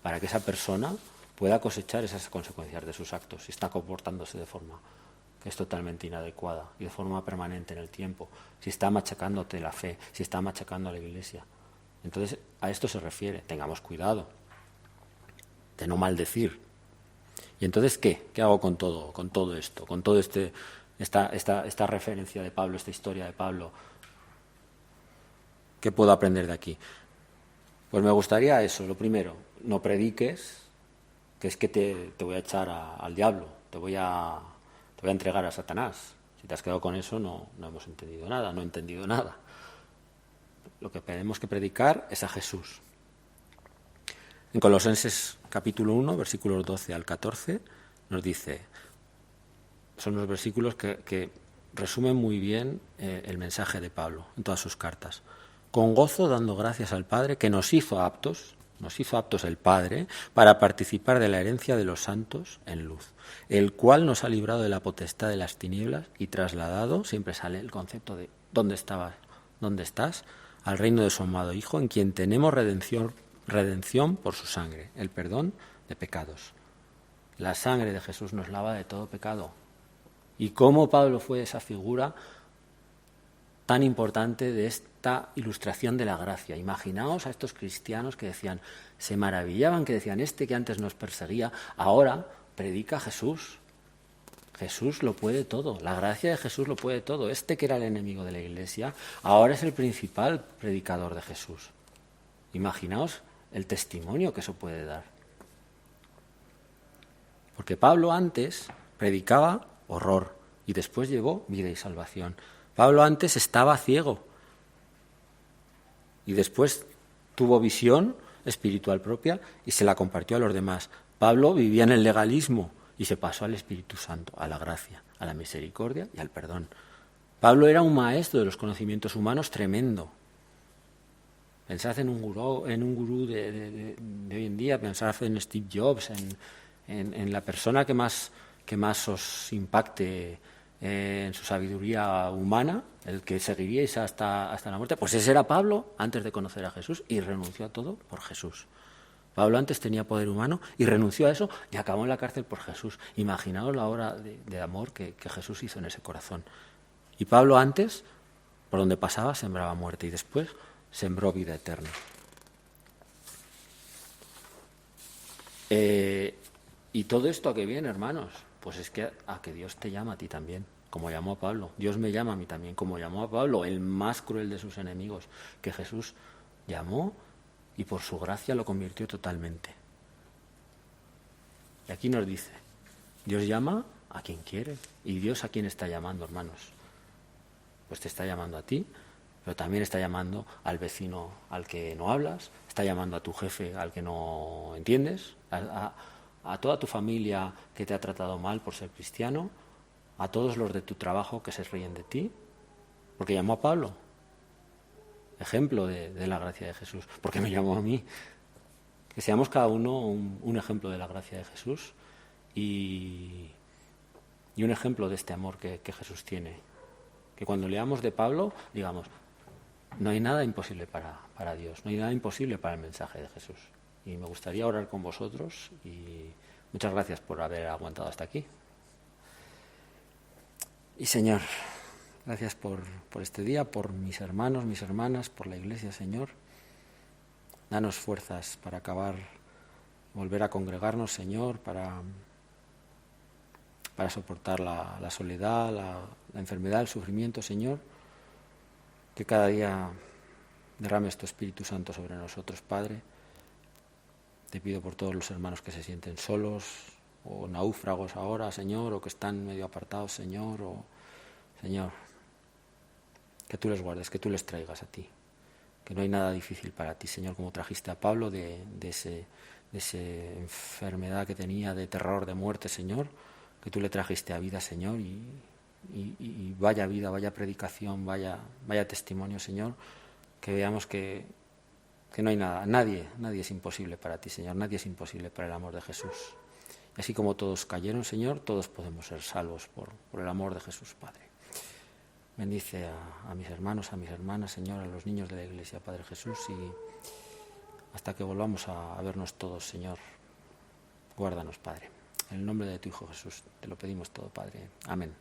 para que esa persona pueda cosechar esas consecuencias de sus actos, si está comportándose de forma que es totalmente inadecuada y de forma permanente en el tiempo, si está machacándote la fe, si está machacando a la Iglesia. Entonces, a esto se refiere, tengamos cuidado de no maldecir. ¿Y entonces qué? ¿Qué hago con todo esto? Con todo esta referencia de Pablo, esta historia de Pablo. ¿Qué puedo aprender de aquí? Pues me gustaría eso, lo primero, no prediques, que es que te voy a echar al diablo, te voy a entregar a Satanás. Si te has quedado con eso, no hemos entendido nada, no he entendido nada. Lo que tenemos que predicar es a Jesús. En Colosenses capítulo 1, versículos 12 al 14, nos dice, son los versículos que resumen muy bien el mensaje de Pablo en todas sus cartas. Con gozo dando gracias al Padre que nos hizo aptos el Padre para participar de la herencia de los santos en luz, el cual nos ha librado de la potestad de las tinieblas y trasladado, siempre sale el concepto de ¿dónde estás? Al reino de su amado Hijo, en quien tenemos redención por su sangre, el perdón de pecados. La sangre de Jesús nos lava de todo pecado. ¿Y cómo Pablo fue esa figura tan importante de esta ilustración de la gracia? Imaginaos a estos cristianos que se maravillaban, que decían, este que antes nos perseguía, ahora predica a Jesús. Jesús lo puede todo, la gracia de Jesús lo puede todo. Este que era el enemigo de la Iglesia, ahora es el principal predicador de Jesús. Imaginaos el testimonio que eso puede dar. Porque Pablo antes predicaba horror y después llevó vida y salvación. Pablo antes estaba ciego y después tuvo visión espiritual propia y se la compartió a los demás. Pablo vivía en el legalismo y se pasó al Espíritu Santo, a la gracia, a la misericordia y al perdón. Pablo era un maestro de los conocimientos humanos tremendo. Pensad en un gurú de hoy en día, pensad en Steve Jobs, en la persona que más os impacte en su sabiduría humana, el que seguiríais hasta la muerte. Pues ese era Pablo antes de conocer a Jesús y renunció a todo por Jesús. Pablo antes tenía poder humano y renunció a eso y acabó en la cárcel por Jesús. Imaginaos la obra de amor que Jesús hizo en ese corazón. Y Pablo antes, por donde pasaba, sembraba muerte y después sembró vida eterna. ¿Y todo esto a qué viene, hermanos? Pues es que a que Dios te llama a ti también, como llamó a Pablo. Dios me llama a mí también, como llamó a Pablo, el más cruel de sus enemigos, que Jesús llamó y por su gracia lo convirtió totalmente. Y aquí nos dice, Dios llama a quien quiere. ¿Y Dios a quién está llamando, hermanos? Pues te está llamando a ti, pero también está llamando al vecino al que no hablas, está llamando a tu jefe al que no entiendes, a toda tu familia que te ha tratado mal por ser cristiano, a todos los de tu trabajo que se ríen de ti, porque llamó a Pablo, ejemplo de la gracia de Jesús, porque me llamó a mí. Que seamos cada uno un ejemplo de la gracia de Jesús y un ejemplo de este amor que Jesús tiene. Que cuando leamos de Pablo, digamos, no hay nada imposible para Dios, no hay nada imposible para el mensaje de Jesús. Y me gustaría orar con vosotros y muchas gracias por haber aguantado hasta aquí. Y Señor, gracias por este día, por mis hermanos, mis hermanas, por la Iglesia, Señor. Danos fuerzas para acabar, volver a congregarnos, Señor, para soportar la soledad, la enfermedad, el sufrimiento, Señor. Que cada día derrames tu Espíritu Santo sobre nosotros, Padre. Te pido por todos los hermanos que se sienten solos o náufragos ahora, Señor, o que están medio apartados, Señor, Señor, que tú les guardes, que tú les traigas a ti, que no hay nada difícil para ti, Señor, como trajiste a Pablo de esa enfermedad que tenía, de terror, de muerte, Señor, que tú le trajiste a vida, Señor, y vaya vida, vaya predicación, vaya testimonio, Señor, que veamos que no hay nada, nadie es imposible para ti, Señor, nadie es imposible para el amor de Jesús. Y así como todos cayeron, Señor, todos podemos ser salvos por el amor de Jesús, Padre. Bendice a mis hermanos, a mis hermanas, Señor, a los niños de la Iglesia, Padre Jesús, y hasta que volvamos a vernos todos, Señor, guárdanos, Padre. En el nombre de tu Hijo Jesús te lo pedimos todo, Padre. Amén.